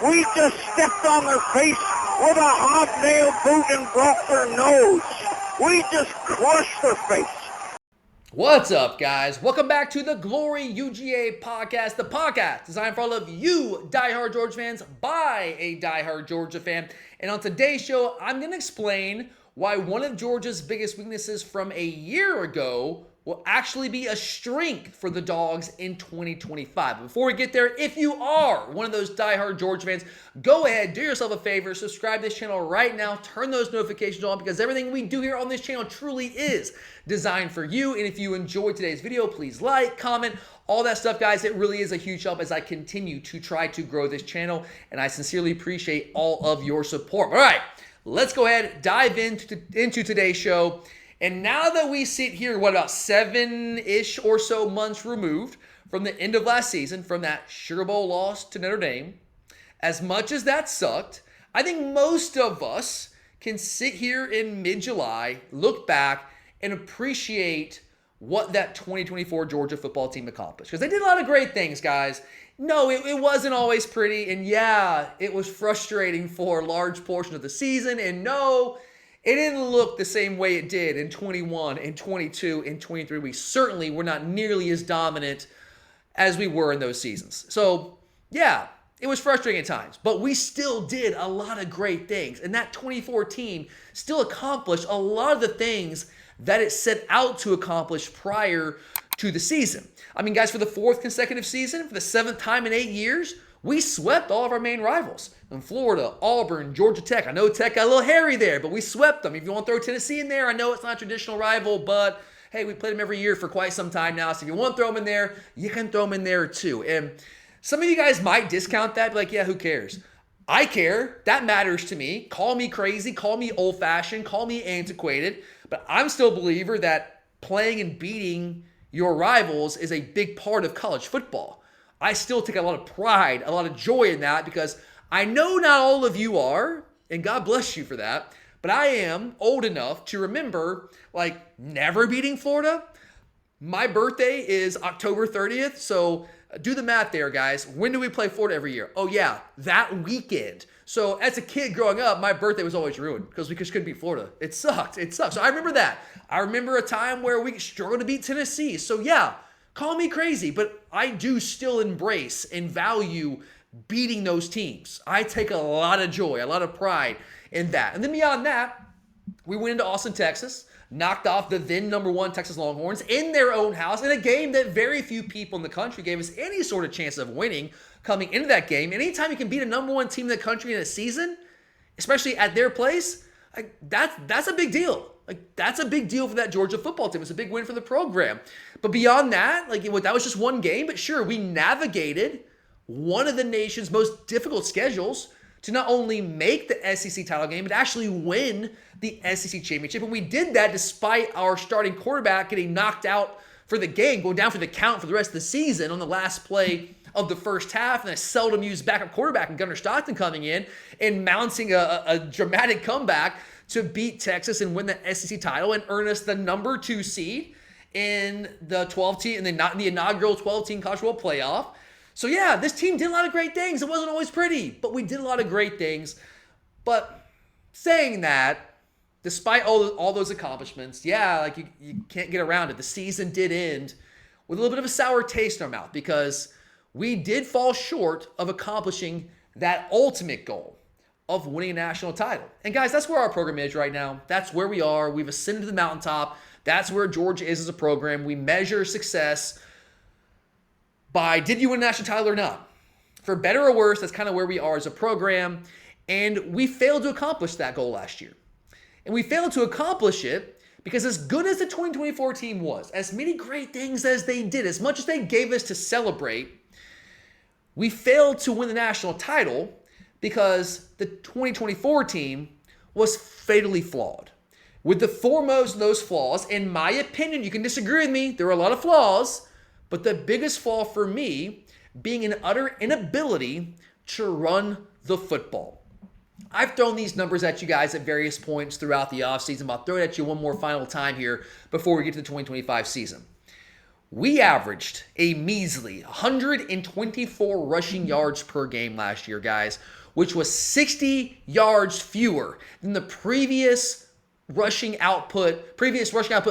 We just stepped on their face with a hobnail boot and broke their nose. We just crushed their face. What's up, guys? Welcome back to the Glory UGA podcast, the podcast designed for all of you diehard Georgia fans by a diehard Georgia fan. And on today's show, I'm going to explain why one of Georgia's biggest weaknesses from a year ago will actually be a strength for the Dogs in 2025. Before we get there, if you are one of those diehard Georgia fans, go ahead, do yourself a favor, subscribe to this channel right now, turn those notifications on because everything we do here on this channel truly is designed for you. And if you enjoyed today's video, please like, comment, all that stuff, guys. It really is a huge help as I continue to try to grow this channel, and I sincerely appreciate all of your support. All right, let's go ahead, dive into today's show. And now that we sit here, about 7-ish or so months removed from the end of last season, from that Sugar Bowl loss to Notre Dame, as much as that sucked, I think most of us can sit here in mid-July, look back, and appreciate what that 2024 Georgia football team accomplished. Because they did a lot of great things, guys. No, it wasn't always pretty. And yeah, it was frustrating for a large portion of the season. And no, it didn't look the same way it did in 21, in 22, in 23. We certainly were not nearly as dominant as we were in those seasons. So, yeah, it was frustrating at times, but we still did a lot of great things. And that 2014 still accomplished a lot of the things that it set out to accomplish prior to the season. I mean, guys, for the 4th consecutive season, for the 7th time in 8 years, we swept all of our main rivals in Florida, Auburn, Georgia Tech. I know Tech got a little hairy there, but we swept them. If you want to throw Tennessee in there, I know it's not a traditional rival, but hey, we played them every year for quite some time now. So if you want to throw them in there, you can throw them in there too. And some of you guys might discount that, be like, yeah, who cares? I care. That matters to me. Call me crazy, call me old-fashioned, call me antiquated, but I'm still a believer that playing and beating your rivals is a big part of college football. I still take a lot of pride, a lot of joy in that because I know not all of you are, and God bless you for that, but I am old enough to remember, never beating Florida. My birthday is October 30th, so do the math there, guys. When do we play Florida every year? Oh, yeah, that weekend. So as a kid growing up, my birthday was always ruined because we just couldn't beat Florida. It sucked. So I remember that. I remember a time where we struggled to beat Tennessee. So yeah, call me crazy, but I do still embrace and value beating those teams. I take a lot of joy, a lot of pride in that. And then beyond that, we went into Austin, Texas, knocked off the then #1 Texas Longhorns in their own house in a game that very few people in the country gave us any sort of chance of winning coming into that game. Anytime you can beat a #1 team in the country in a season, especially at their place, that's a big deal. That's a big deal for that Georgia football team. It's a big win for the program. But beyond that, that was just one game. But sure, we navigated one of the nation's most difficult schedules to not only make the SEC title game, but actually win the SEC championship. And we did that despite our starting quarterback getting knocked out for the game, going down for the count for the rest of the season on the last play of the first half, and a seldom used backup quarterback in Gunnar Stockton coming in and mounting a dramatic comeback to beat Texas and win the SEC title and earn us the #2 seed in the 12-team in the inaugural 12-team college football playoff. So yeah, this team did a lot of great things. It wasn't always pretty, but we did a lot of great things. But saying that, despite all those accomplishments, yeah, you can't get around it. The season did end with a little bit of a sour taste in our mouth because we did fall short of accomplishing that ultimate goal of winning a national title. And guys, that's where our program is right now. That's where we are. We've ascended to the mountaintop. That's where Georgia is as a program. We measure success by did you win a national title or not? For better or worse, that's kind of where we are as a program. And we failed to accomplish that goal last year. And we failed to accomplish it because as good as the 2024 team was, as many great things as they did, as much as they gave us to celebrate, we failed to win the national title because the 2024 team was fatally flawed. With the foremost of those flaws, in my opinion, you can disagree with me, there were a lot of flaws, but the biggest flaw for me being an utter inability to run the football. I've thrown these numbers at you guys at various points throughout the offseason, but I'll throw it at you one more final time here before we get to the 2025 season. We averaged a measly 124 rushing yards per game last year, guys, which was 60 yards fewer than the previous rushing output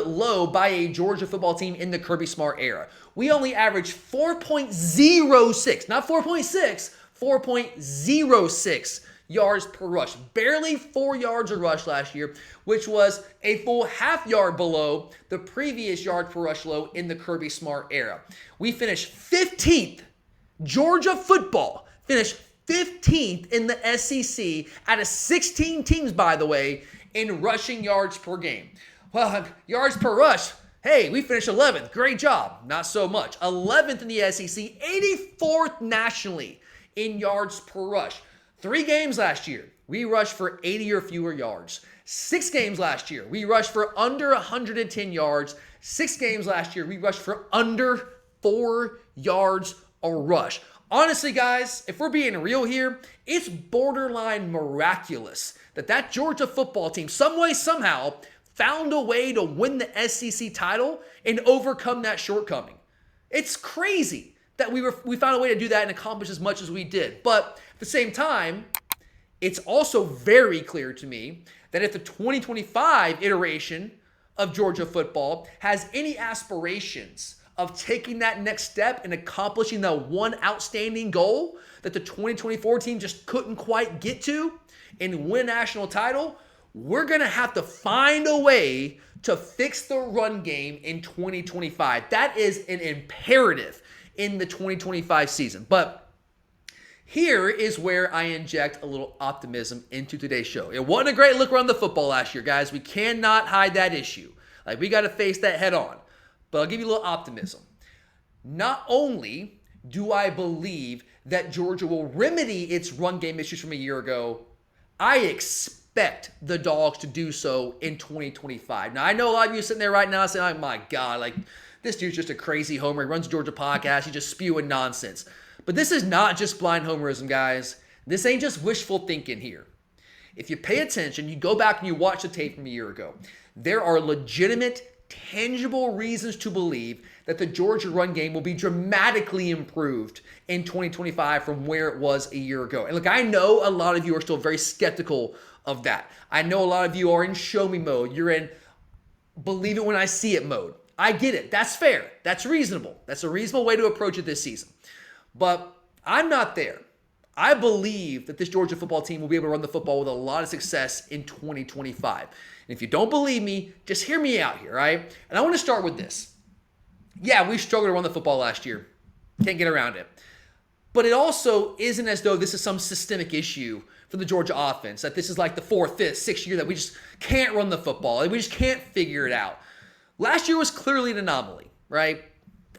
low by a Georgia football team in the Kirby Smart era. We only averaged 4.06, not 4.6, 4.06 yards per rush. Barely 4 yards a rush last year, which was a full half yard below the previous yard per rush low in the Kirby Smart era. We finished 15th. Georgia football finished 15th in the SEC out of 16 teams, by the way, in rushing yards per game. Well, yards per rush, hey, we finished 11th. Great job. Not so much. 11th in the SEC, 84th nationally in yards per rush. 3 games last year, we rushed for 80 or fewer yards. 6 games last year, we rushed for under 110 yards. 6 games last year, we rushed for under 4 yards a rush. Honestly, guys, if we're being real here, it's borderline miraculous that Georgia football team, some way, somehow, found a way to win the SEC title and overcome that shortcoming. It's crazy that we found a way to do that and accomplish as much as we did. But at the same time, it's also very clear to me that if the 2025 iteration of Georgia football has any aspirations of taking that next step and accomplishing the one outstanding goal that the 2024 team just couldn't quite get to and win a national title, we're going to have to find a way to fix the run game in 2025. That is an imperative in the 2025 season. But here is where I inject a little optimism into today's show. It wasn't a great look around the football last year, guys. We cannot hide that issue. We got to face that head on. But I'll give you a little optimism. Not only do I believe that Georgia will remedy its run game issues from a year ago, I expect the Dogs to do so in 2025. Now, I know a lot of you sitting there right now saying, oh my God, this dude's just a crazy homer. He runs a Georgia podcast. He's just spewing nonsense. But this is not just blind homerism, guys. This ain't just wishful thinking here. If you pay attention, you go back and you watch the tape from a year ago, there are legitimate, tangible reasons to believe that the Georgia run game will be dramatically improved in 2025 from where it was a year ago. And look, I know a lot of you are still very skeptical of that. I know a lot of you are in show me mode. You're in believe it when I see it mode. I get it. That's fair. That's reasonable. That's a reasonable way to approach it this season. But I'm not there. I believe that this Georgia football team will be able to run the football with a lot of success in 2025. And if you don't believe me, just hear me out here, right? And I want to start with this. Yeah, we struggled to run the football last year. Can't get around it. But it also isn't as though this is some systemic issue for the Georgia offense, that this is like the 4th, 5th, 6th year that we just can't run the football. We just can't figure it out. Last year was clearly an anomaly, right?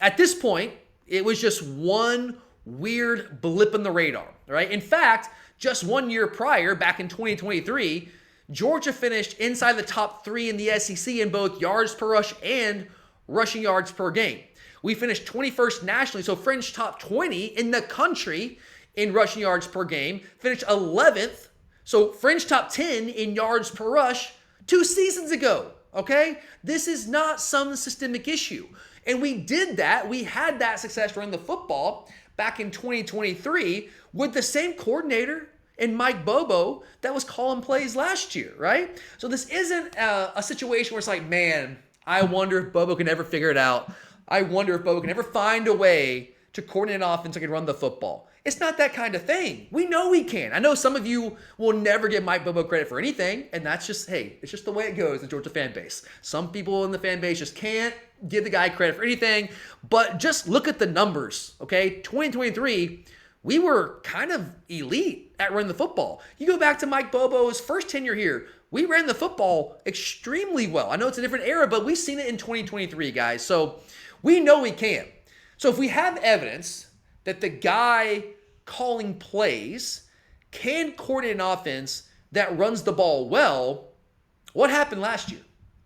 At this point, it was just one weird blip in the radar, right? In fact, just 1 year prior, back in 2023, Georgia finished inside the top 3 in the SEC in both yards per rush and rushing yards per game. We finished 21st nationally, so fringe top 20 in the country in rushing yards per game. Finished 11th, so fringe top 10 in yards per rush 2 seasons ago, okay? This is not some systemic issue. And we did that. We had that success running the football back in 2023 with the same coordinator in Mike Bobo that was calling plays last year, right? So this isn't a situation where it's like, man, I wonder if Bobo can ever figure it out. I wonder if Bobo can ever find a way to coordinate an offense that can run the football. It's not that kind of thing. We know we can. I know some of you will never give Mike Bobo credit for anything, and that's just, hey, it's just the way it goes in the Georgia fan base. Some people in the fan base just can't give the guy credit for anything, but just look at the numbers, okay? 2023, we were kind of elite at running the football. You go back to Mike Bobo's first tenure here, we ran the football extremely well. I know it's a different era, but we've seen it in 2023, guys. So we know we can. So if we have evidence that the guy calling plays can coordinate an offense that runs the ball well, what happened last year?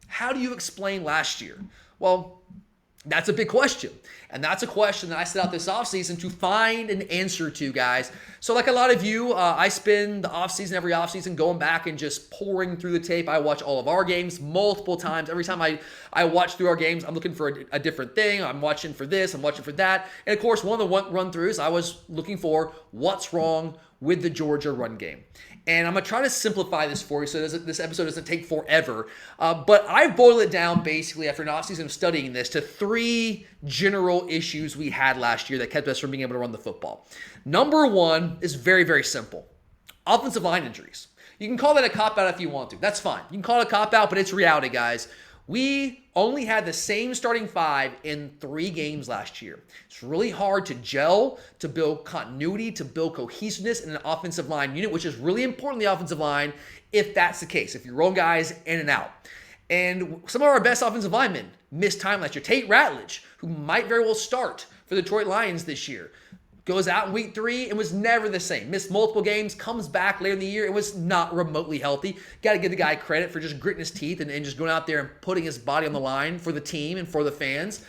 How do you explain last year? Well, That's a big question. And that's a question that I set out this offseason to find an answer to, guys. So like a lot of you, I spend the every offseason going back and just pouring through the tape. I watch all of our games multiple times. Every time I watch through our games, I'm looking for a different thing. I'm watching for this, I'm watching for that. And of course, one of the run-throughs, I was looking for what's wrong with the Georgia run game. And I'm going to try to simplify this for you so this episode doesn't take forever. But I boiled it down basically after an offseason of studying this to 3 general issues we had last year that kept us from being able to run the football. Number 1 is very, very simple. Offensive line injuries. You can call that a cop-out if you want to. That's fine. You can call it a cop-out, but it's reality, guys. We only had the same starting 5 in 3 games last year. It's really hard to gel, to build continuity, to build cohesiveness in an offensive line unit, which is really important in the offensive line if that's the case, if you're rolling guys in and out. And some of our best offensive linemen missed time last year. Tate Ratledge, who might very well start for the Detroit Lions this year, goes out in week 3 and was never the same. Missed multiple games, comes back later in the year and was not remotely healthy. Got to give the guy credit for just gritting his teeth and just going out there and putting his body on the line for the team and for the fans.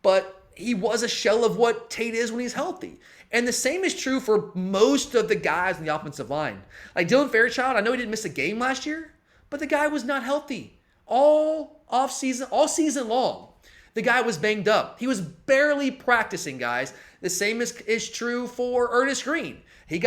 But he was a shell of what Tate is when he's healthy. And the same is true for most of the guys in the offensive line. Like Dylan Fairchild, I know he didn't miss a game last year, but the guy was not healthy all season long. The guy was banged up. He was barely practicing, guys. The same is true for Ernest Green. He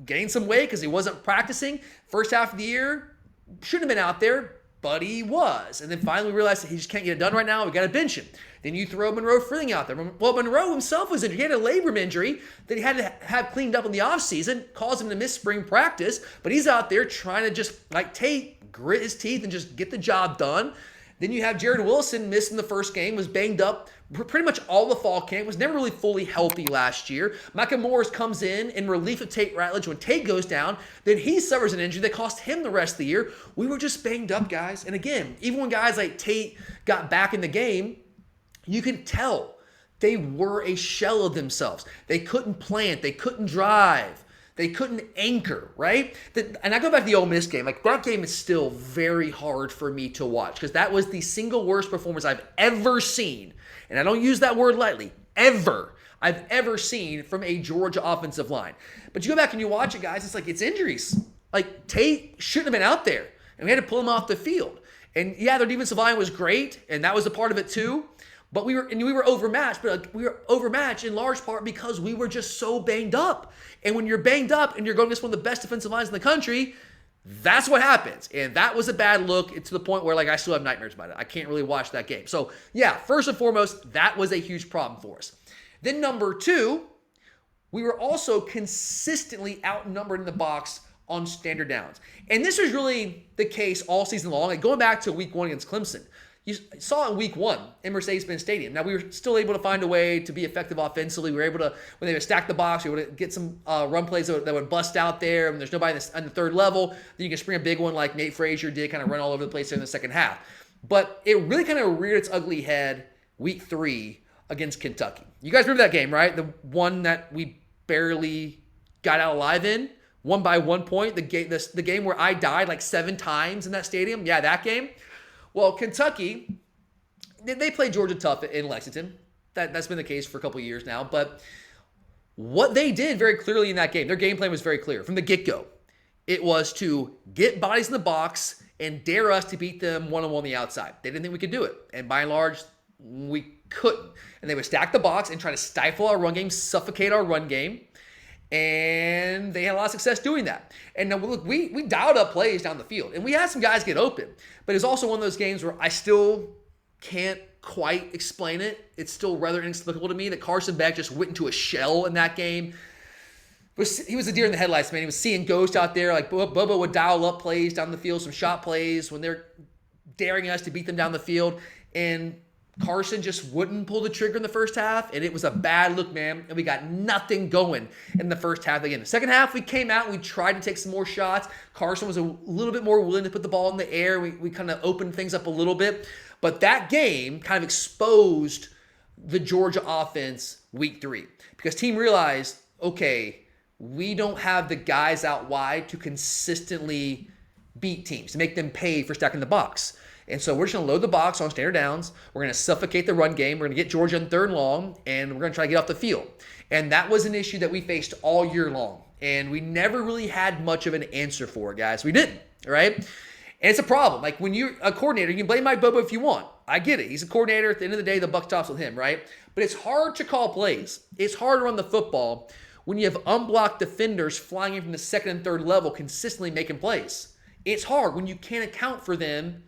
gained some weight because he wasn't practicing. First half of the year, shouldn't have been out there, but he was. And then finally we realized that he just can't get it done right now. We got to bench him. Then you throw Monroe Freeling out there. Well, Monroe himself was injured. He had a labrum injury that he had to have cleaned up in the offseason, caused him to miss spring practice. But he's out there trying to just, like Tate, grit his teeth and just get the job done. Then you have Jared Wilson missing the first game, was banged up pretty much all the fall camp, was never really fully healthy last year. Micah Morris comes in relief of Tate Ratledge. When Tate goes down, then he suffers an injury that cost him the rest of the year. We were just banged up, guys. And again, even when guys like Tate got back in the game, you could tell they were a shell of themselves. They couldn't plant. They couldn't drive. They couldn't anchor, right? And I go back to the Ole Miss game. Like, that game is still very hard for me to watch because that was the single worst performance I've ever seen. And I don't use that word lightly. I've ever seen from a Georgia offensive line. But you go back and you watch it, guys, it's like it's injuries. Like, Tate shouldn't have been out there. And we had to pull him off the field. And yeah, their defensive line was great, and that was a part of it too. But we were overmatched, but we were overmatched in large part because we were just so banged up. And when you're banged up and you're going against one of the best defensive lines in the country, that's what happens. And that was a bad look to the point where, like, I still have nightmares about it. I can't really watch that game. So yeah, first and foremost, that was a huge problem for us. Then number 2, we were also consistently outnumbered in the box on standard downs. And this was really the case all season long. Like, going back to week 1 against Clemson, you saw it in week 1 in Mercedes-Benz Stadium. Now, we were still able to find a way to be effective offensively. We were able to, when they would stack the box, we were able to get some run plays that would bust out there, and there's nobody on the third level. Then you can spring a big one like Nate Frazier did, kind of run all over the place there in the second half. But it really kind of reared its ugly head week 3 against Kentucky. You guys remember that game, right? The one that we barely got out alive in, won by 1 point. The game where I died like 7 times in that stadium. Yeah, that game. Well, Kentucky, they played Georgia tough in Lexington. That's been the case for a couple of years now. But what they did very clearly in that game, their game plan was very clear from the get-go. It was to get bodies in the box and dare us to beat them one-on-one on the outside. They didn't think we could do it. And by and large, we couldn't. And they would stack the box and try to stifle our run game, suffocate our run game. And they had a lot of success doing that. And now, look, we dialed up plays down the field. And we had some guys get open. But it's also one of those games where I still can't quite explain it. It's still rather inexplicable to me that Carson Beck just went into a shell in that game. He was a deer in the headlights, man. He was seeing ghosts out there. Like, Bubba would dial up plays down the field, some shot plays when they're daring us to beat them down the field. And Carson just wouldn't pull the trigger in the first half, and it was a bad look, man, and we got nothing going in the first half. Again, the second half, we came out, we tried to take some more shots. Carson was a little bit more willing to put the ball in the air. We kind of opened things up a little bit, but that game kind of exposed the Georgia offense week 3 because team realized, okay, we don't have the guys out wide to consistently beat teams, to make them pay for stacking the box. And so we're just going to load the box on standard downs. We're going to suffocate the run game. We're going to get Georgia in third and long, and we're going to try to get off the field. And that was an issue that we faced all year long. And we never really had much of an answer for it, guys. We didn't, right? And it's a problem. Like when you're a coordinator, you can blame Mike Bobo if you want. I get it. He's a coordinator. At the end of the day, the buck stops with him, right? But it's hard to call plays. It's hard to run the football when you have unblocked defenders flying in from the second and third level consistently making plays. It's hard when you can't account for them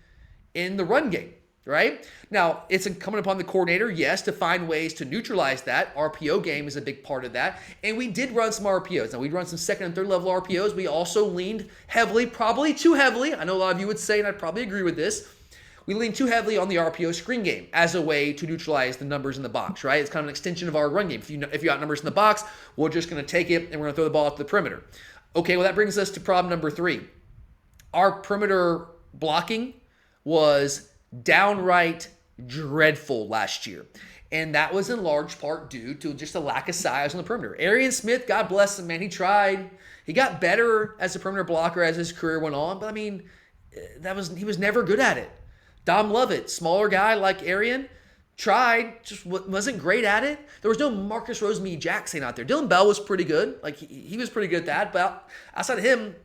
in the run game, right? Now, it's incumbent upon the coordinator, yes, to find ways to neutralize that. RPO game is a big part of that. And we did run some RPOs. Now, we'd run some second and third level RPOs. We also leaned heavily, probably too heavily. I know a lot of you would say, and I'd probably agree with this, we leaned too heavily on the RPO screen game as a way to neutralize the numbers in the box, right? It's kind of an extension of our run game. If you got numbers in the box, we're just going to take it and we're going to throw the ball out to the perimeter. Okay, well, that brings us to problem number 3. Our perimeter blocking was downright dreadful last year. And that was in large part due to just a lack of size on the perimeter. Arian Smith, God bless him, man. He tried. He got better as a perimeter blocker as his career went on. But, I mean, he was never good at it. Dom Lovett, smaller guy like Arian, tried, just wasn't great at it. There was no Marcus Rosemy-Jackson out there. Dylan Bell was pretty good. Like, he was pretty good at that. But outside of him,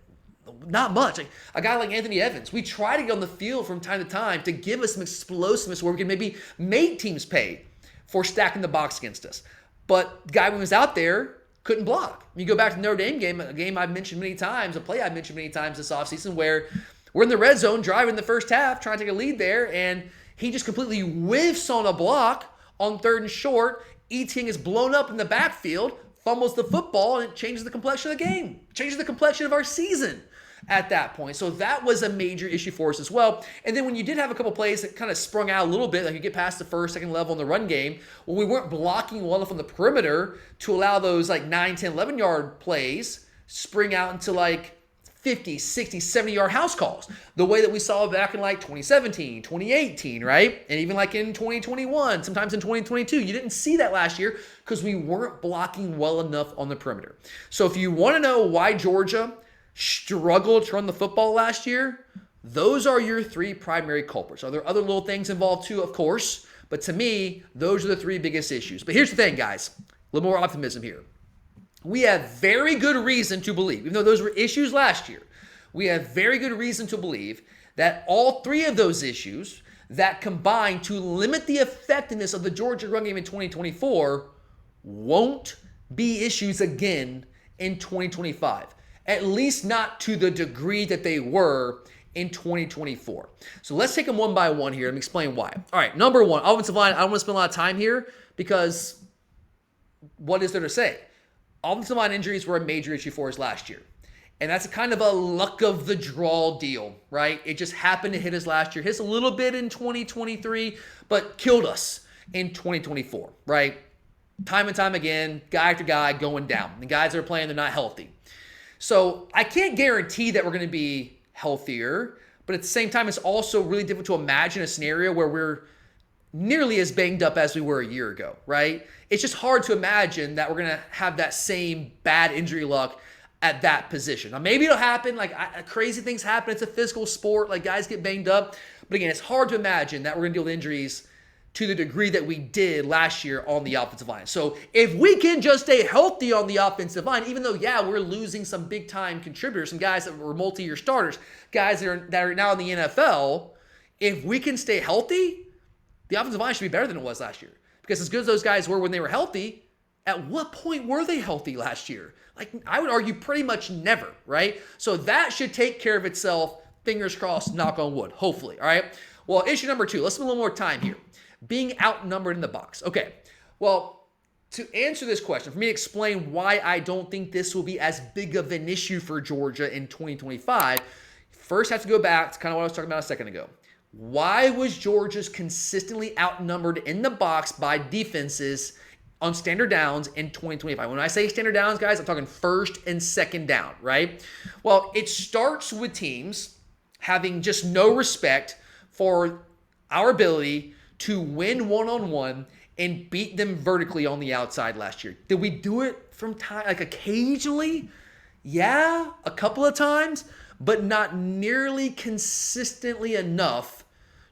not much. Like, a guy like Anthony Evans, we try to get on the field from time to time to give us some explosiveness where we can maybe make teams pay for stacking the box against us. But the guy who was out there couldn't block. You go back to the Notre Dame game, a game I've mentioned many times, a play I've mentioned many times this offseason where we're in the red zone driving the first half, trying to take a lead there, and he just completely whiffs on a block on third and short. Etienne is blown up in the backfield, fumbles the football, and it changes the complexion of the game. It changes the complexion of our season at that point. So that was a major issue for us as well. And then when you did have a couple plays that kind of sprung out a little bit, like you get past the first, second level in the run game, when we weren't blocking well enough on the perimeter to allow those like 9, 10, 11-yard plays spring out into like 50, 60, 70-yard house calls. The way that we saw back in like 2017, 2018, right? And even like in 2021, sometimes in 2022. You didn't see that last year because we weren't blocking well enough on the perimeter. So if you want to know why Georgia struggled to run the football last year, those are your 3 primary culprits. Are there other little things involved too? Of course. But to me, those are the 3 biggest issues. But here's the thing, guys. A little more optimism here. We have very good reason to believe, even though those were issues last year, we have very good reason to believe that all 3 of those issues that combine to limit the effectiveness of the Georgia run game in 2024 won't be issues again in 2025. At least not to the degree that they were in 2024. So let's take them one by one here and explain why. All right, number 1, offensive line. I don't want to spend a lot of time here because what is there to say? Offensive line injuries were a major issue for us last year. And that's kind of a luck of the draw deal, right? It just happened to hit us last year. Hit us a little bit in 2023, but killed us in 2024, right? Time and time again, guy after guy going down. The guys that are playing, they're not healthy. So I can't guarantee that we're going to be healthier, but at the same time, it's also really difficult to imagine a scenario where we're nearly as banged up as we were a year ago, right? It's just hard to imagine that we're going to have that same bad injury luck at that position. Now, maybe it'll happen. Like, crazy things happen. It's a physical sport. Like, guys get banged up. But again, it's hard to imagine that we're going to deal with injuries to the degree that we did last year on the offensive line. So if we can just stay healthy on the offensive line, even though, yeah, we're losing some big-time contributors, some guys that were multi-year starters, guys that are now in the NFL, if we can stay healthy, the offensive line should be better than it was last year. Because as good as those guys were when they were healthy, at what point were they healthy last year? Like, I would argue pretty much never, right? So that should take care of itself. Fingers crossed, knock on wood, hopefully, all right? Well, issue number 2, let's spend a little more time here. Being outnumbered in the box. Okay, well, to answer this question, for me to explain why I don't think this will be as big of an issue for Georgia in 2025, first I have to go back to kind of what I was talking about a second ago. Why was Georgia's consistently outnumbered in the box by defenses on standard downs in 2025? When I say standard downs, guys, I'm talking first and second down, right? Well, it starts with teams having just no respect for our ability to win one-on-one and beat them vertically on the outside last year. Did we do it from time, like occasionally? Yeah, a couple of times, but not nearly consistently enough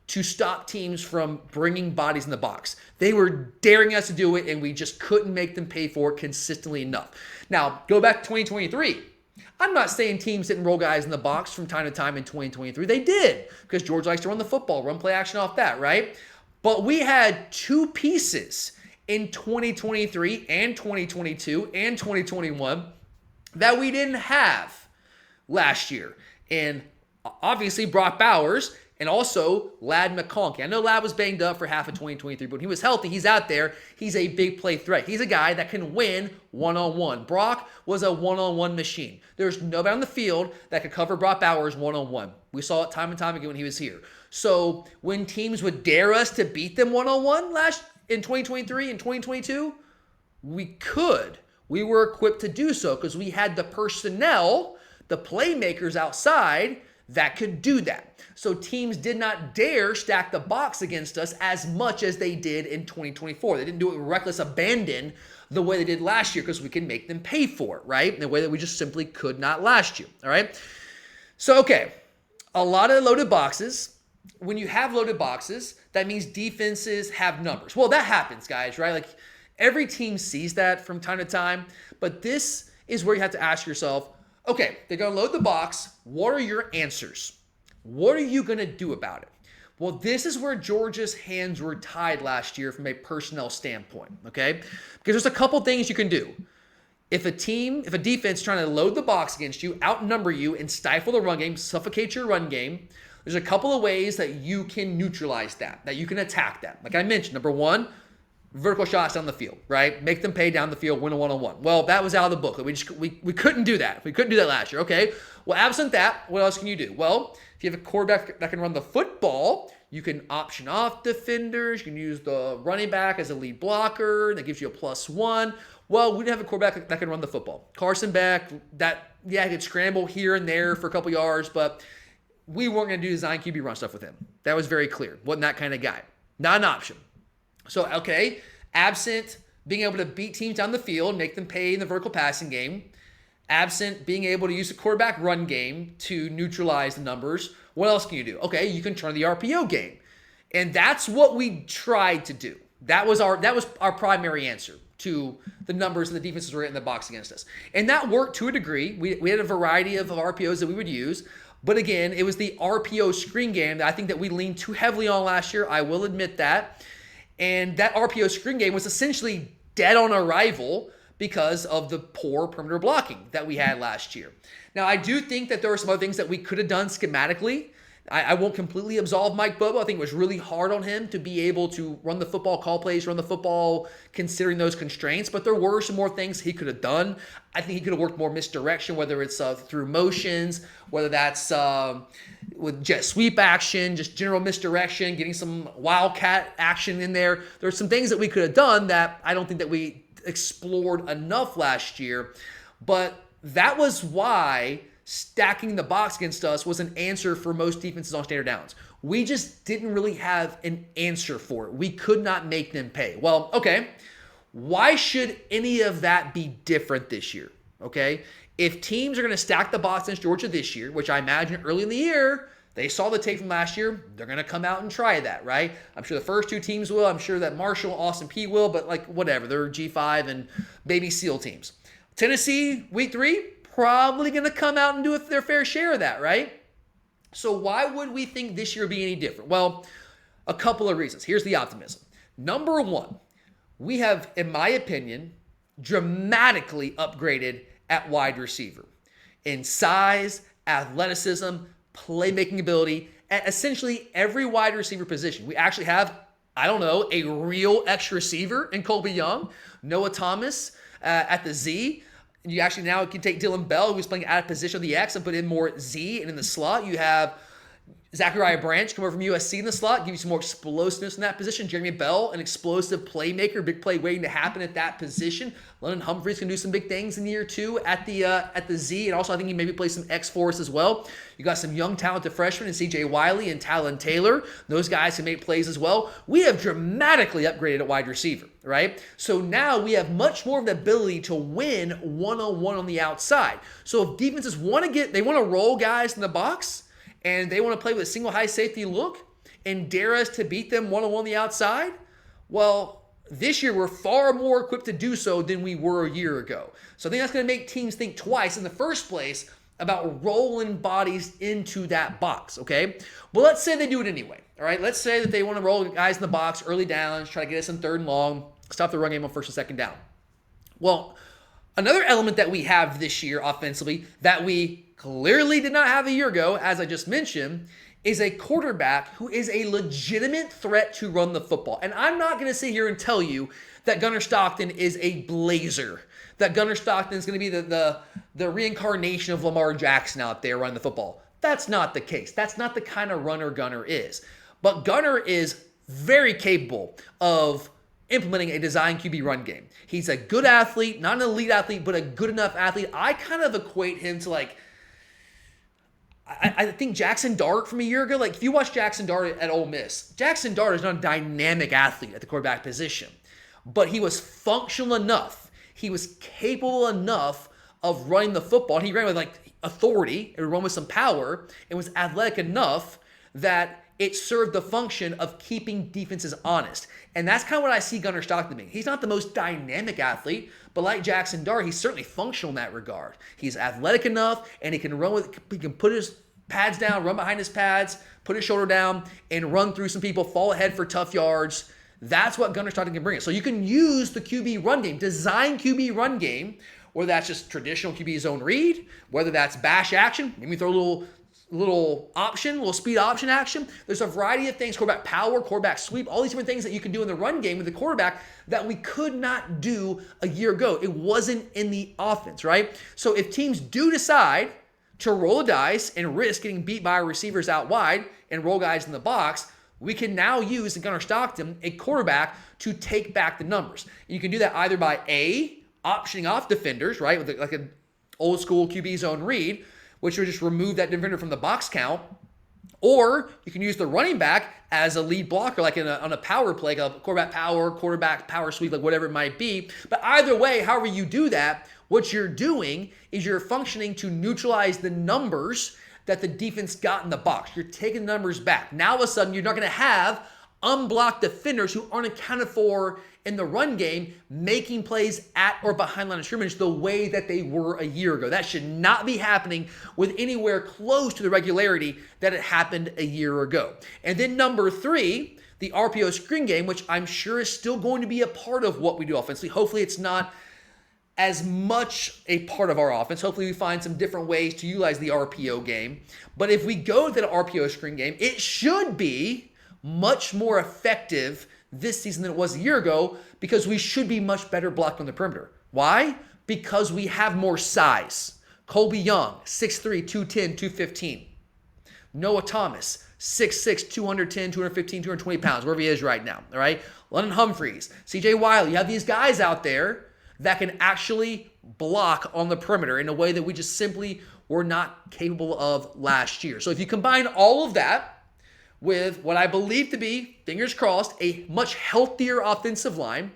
to stop teams from bringing bodies in the box. They were daring us to do it, and we just couldn't make them pay for it consistently enough. Now, go back to 2023. I'm not saying teams didn't roll guys in the box from time to time in 2023. They did, because George likes to run the football, run play action off that, right? But we had two pieces in 2023 and 2022 and 2021 that we didn't have last year. And obviously Brock Bowers and also Ladd McConkey. I know Ladd was banged up for half of 2023, but when he was healthy, he's out there. He's a big play threat. He's a guy that can win one-on-one. Brock was a one-on-one machine. There's nobody on the field that could cover Brock Bowers one-on-one. We saw it time and time again when he was here. So when teams would dare us to beat them one-on-one in 2023 and 2022, we could. We were equipped to do so because we had the personnel, the playmakers outside that could do that. So teams did not dare stack the box against us as much as they did in 2024. They didn't do it with reckless abandon the way they did last year because we can make them pay for it, right? In a way that we just simply could not last year, all right? So, okay, a lot of loaded boxes. When you have loaded boxes, that means defenses have numbers. Well, that happens, guys, right? Like every team sees that from time to time, but this is where you have to ask yourself, okay, they're going to load the box. What are your answers? What are you going to do about it? Well, this is where Georgia's hands were tied last year from a personnel standpoint, okay? Because there's a couple things you can do. If a defense trying to load the box against you, outnumber you, and stifle the run game, suffocate your run game, there's a couple of ways that you can neutralize that you can attack that. Like I mentioned, number one, vertical shots down the field, right? Make them pay down the field, win a one-on-one. Well, that was out of the book. We couldn't do that. We couldn't do that last year, okay? Well, absent that, what else can you do? Well, if you have a quarterback that can run the football, you can option off defenders. You can use the running back as a lead blocker. That gives you a +1. Well, we didn't have a quarterback that can run the football. Carson Beck, he could scramble here and there for a couple yards, but we weren't going to do design QB run stuff with him. That was very clear. Wasn't that kind of guy. Not an option. So, okay, absent being able to beat teams down the field, make them pay in the vertical passing game, absent being able to use the quarterback run game to neutralize the numbers, what else can you do? Okay, you can turn the RPO game. And that's what we tried to do. That was our primary answer to the numbers that the defenses were in the box against us. And that worked to a degree. We had a variety of RPOs that we would use. But again, it was the RPO screen game that I think that we leaned too heavily on last year. I will admit that. And that RPO screen game was essentially dead on arrival because of the poor perimeter blocking that we had last year. Now, I do think that there are some other things that we could have done schematically. I won't completely absolve Mike Bobo. I think it was really hard on him to be able to run the football, call plays, run the football, considering those constraints. But there were some more things he could have done. I think he could have worked more misdirection, whether it's through motions, whether that's with jet sweep action, just general misdirection, getting some wildcat action in there. There's some things that we could have done that I don't think that we explored enough last year. But that was why stacking the box against us was an answer for most defenses on standard downs. We just didn't really have an answer for it. We could not make them pay. Well, okay, why should any of that be different this year? Okay, if teams are going to stack the box against Georgia this year, which I imagine early in the year, they saw the tape from last year, they're going to come out and try that, right? I'm sure the first two teams will. I'm sure that Marshall, Austin P will, but like whatever, they're G5 and baby SEAL teams. Tennessee, week 3, probably going to come out and do their fair share of that, right? So why would we think this year be any different? Well, a couple of reasons. Here's the optimism. Number one, we have, in my opinion, dramatically upgraded at wide receiver in size, athleticism, playmaking ability, at essentially every wide receiver position. We actually have, a real X receiver in Colby Young, Noah Thomas at the Z. You actually now can take Dylan Bell, who's playing out of position of the X, and put in more Z. And in the slot, you have Zachariah Branch come over from USC in the slot, give you some more explosiveness in that position. Jeremy Bell, an explosive playmaker, big play waiting to happen at that position. London Humphreys can do some big things in year 2 at the Z, and also I think he maybe plays some X for us as well. You got some young talented freshmen in C.J. Wiley and Talon Taylor. Those guys can make plays as well. We have dramatically upgraded at wide receiver, right? So now we have much more of the ability to win one-on-one on the outside. So if defenses want to roll guys in the box, and they want to play with a single high safety look, and dare us to beat them one-on-one on the outside? Well, this year we're far more equipped to do so than we were a year ago. So I think that's going to make teams think twice in the first place about rolling bodies into that box, okay? Well, let's say they do it anyway, all right? Let's say that they want to roll guys in the box, early downs, try to get us in third and long, stop the run game on first and second down. Well, another element that we have this year offensively that we clearly did not have a year ago, as I just mentioned, is a quarterback who is a legitimate threat to run the football. And I'm not going to sit here and tell you that Gunnar Stockton is a blazer, that Gunnar Stockton is going to be the reincarnation of Lamar Jackson out there running the football. That's not the case. That's not the kind of runner Gunnar is. But Gunnar is very capable of implementing a design QB run game. He's a good athlete, not an elite athlete, but a good enough athlete. I kind of equate him to I think Jackson Dart from a year ago. Like if you watch Jackson Dart at Ole Miss, Jackson Dart is not a dynamic athlete at the quarterback position, but he was functional enough. He was capable enough of running the football. And he ran with authority and run with some power and was athletic enough that it served the function of keeping defenses honest. And that's kind of what I see Gunnar Stockton being. He's not the most dynamic athlete, but like Jackson Dart, he's certainly functional in that regard. He's athletic enough, and he can put his pads down, run behind his pads, put his shoulder down, and run through some people, fall ahead for tough yards. That's what Gunnar Stockton can bring us. So you can use the QB run game, design QB run game, whether that's just traditional QB zone read, whether that's bash action, maybe throw a little option, little speed option action. There's a variety of things, quarterback power, quarterback sweep, all these different things that you can do in the run game with the quarterback that we could not do a year ago. It wasn't in the offense, right? So if teams do decide to roll the dice and risk getting beat by our receivers out wide and roll guys in the box, we can now use in Gunnar Stockton a quarterback to take back the numbers. You can do that either by optioning off defenders, right, with like an old school QB zone read, which would just remove that defender from the box count, or you can use the running back as a lead blocker, like on a power play, like a quarterback power sweep, like whatever it might be. But either way, however you do that, what you're doing is you're functioning to neutralize the numbers that the defense got in the box. You're taking the numbers back. Now, all of a sudden, you're not going to have unblocked defenders who aren't accounted for in the run game making plays at or behind line of scrimmage the way that they were a year ago. That should not be happening with anywhere close to the regularity that it happened a year ago. And then number 3, the RPO screen game, which I'm sure is still going to be a part of what we do offensively. Hopefully it's not as much a part of our offense. Hopefully we find some different ways to utilize the RPO game. But if we go to the RPO screen game, it should be much more effective this season than it was a year ago because we should be much better blocked on the perimeter. Why? Because we have more size. Colby Young, 6'3", 210, 215. Noah Thomas, 6'6", 210, 215, 220 pounds, wherever he is right now, all right? London Humphreys, CJ Wiley. You have these guys out there that can actually block on the perimeter in a way that we just simply were not capable of last year. So if you combine all of that with what I believe to be, fingers crossed, a much healthier offensive line,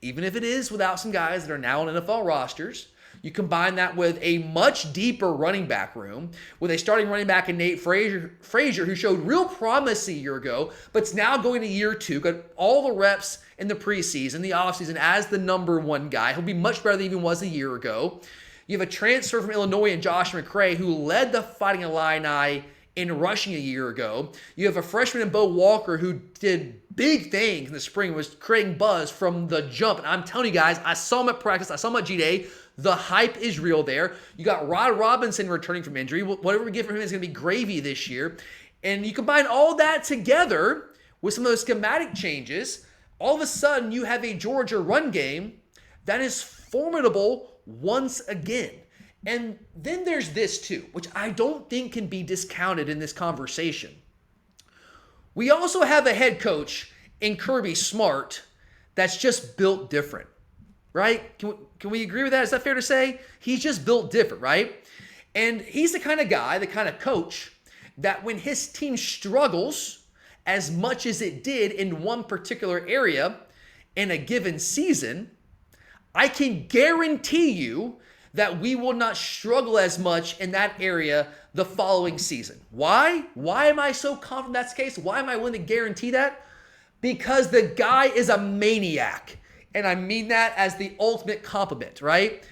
even if it is without some guys that are now on NFL rosters, you combine that with a much deeper running back room, with a starting running back in Nate Frazier, who showed real promise a year ago, but it's now going to year 2, got all the reps in the preseason, the offseason as the number 1 guy. He'll be much better than he even was a year ago. You have a transfer from Illinois in Josh McCray, who led the Fighting Illini in rushing a year ago. You have a freshman in Bo Walker who did big things in the spring, was creating buzz from the jump. And I'm telling you guys, I saw him at practice, I saw him at G-Day. The hype is real there. You got Rod Robinson returning from injury. Whatever we get from him is going to be gravy this year. And you combine all that together with some of those schematic changes, all of a sudden you have a Georgia run game that is formidable once again. And then there's this too, which I don't think can be discounted in this conversation. We also have a head coach in Kirby Smart that's just built different, right? Can we agree with that? Is that fair to say? He's just built different, right? And he's the kind of guy, the kind of coach that when his team struggles as much as it did in one particular area in a given season, I can guarantee you that we will not struggle as much in that area the following season. Why? Why am I so confident that's the case? Why am I willing to guarantee that? Because the guy is a maniac. And I mean that as the ultimate compliment, right?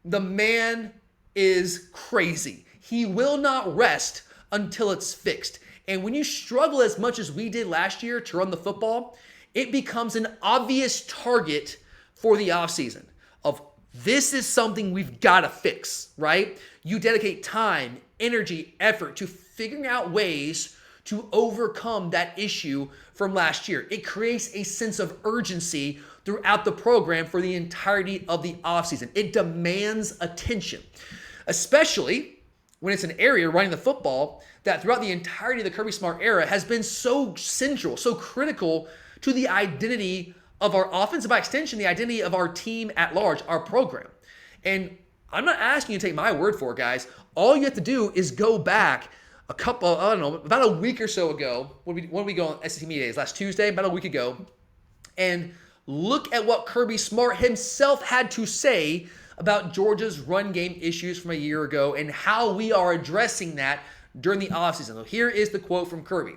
The man is crazy. He will not rest until it's fixed. And when you struggle as much as we did last year to run the football, it becomes an obvious target for the offseason of this is something we've got to fix, right? You dedicate time, energy, effort to figuring out ways to overcome that issue from last year. It creates a sense of urgency throughout the program for the entirety of the offseason. It demands attention, especially when it's an area running the football that throughout the entirety of the Kirby Smart era has been so central, so critical to the identity of our offense, by extension, the identity of our team at large, our program. And I'm not asking you to take my word for it, guys. All you have to do is go back about a week or so ago, when we go on SEC Media Days, last Tuesday, about a week ago, and look at what Kirby Smart himself had to say about Georgia's run game issues from a year ago and how we are addressing that during the offseason. So here is the quote from Kirby.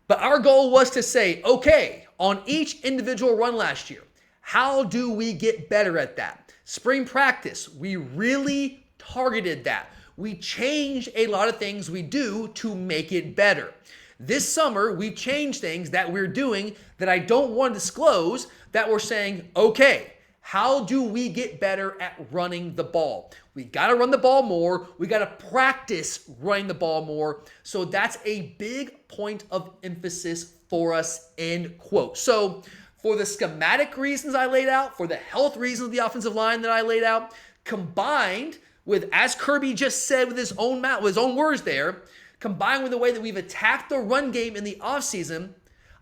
But our goal was to say, okay, on each individual run last year, how do we get better at that? Spring practice, we really targeted that. We changed a lot of things we do to make it better. This summer, we've changed things that we're doing that I don't want to disclose, that we're saying, okay, how do we get better at running the ball? We got to run the ball more. We got to practice running the ball more. So that's a big point of emphasis for us, end quote. So for the schematic reasons I laid out, for the health reasons of the offensive line that I laid out, combined with, as Kirby just said with his own mouth, with his own words there, combined with the way that we've attacked the run game in the offseason,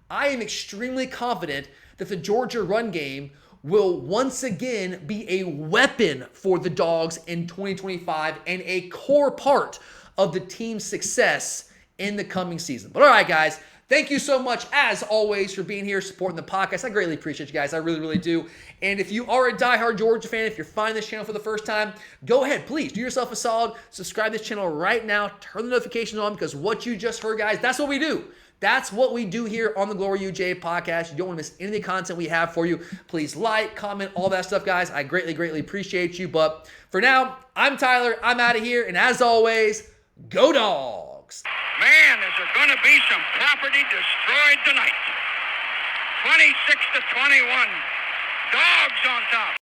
I am extremely confident that the Georgia run game will once again be a weapon for the Dogs in 2025 and a core part of the team's success in the coming season. But all right, guys, thank you so much, as always, for being here, supporting the podcast. I greatly appreciate you guys. I really, really do. And if you are a diehard Georgia fan, if you're finding this channel for the first time, go ahead, please do yourself a solid. Subscribe to this channel right now. Turn the notifications on, because what you just heard, guys, that's what we do. That's what we do here on the Glory UJ podcast. You don't want to miss any of the content we have for you. Please like, comment, all that stuff, guys. I greatly, greatly appreciate you. But for now, I'm Tyler. I'm out of here. And as always, go Dogs. Man, is there going to be some property destroyed tonight. 26-21. Dogs on top.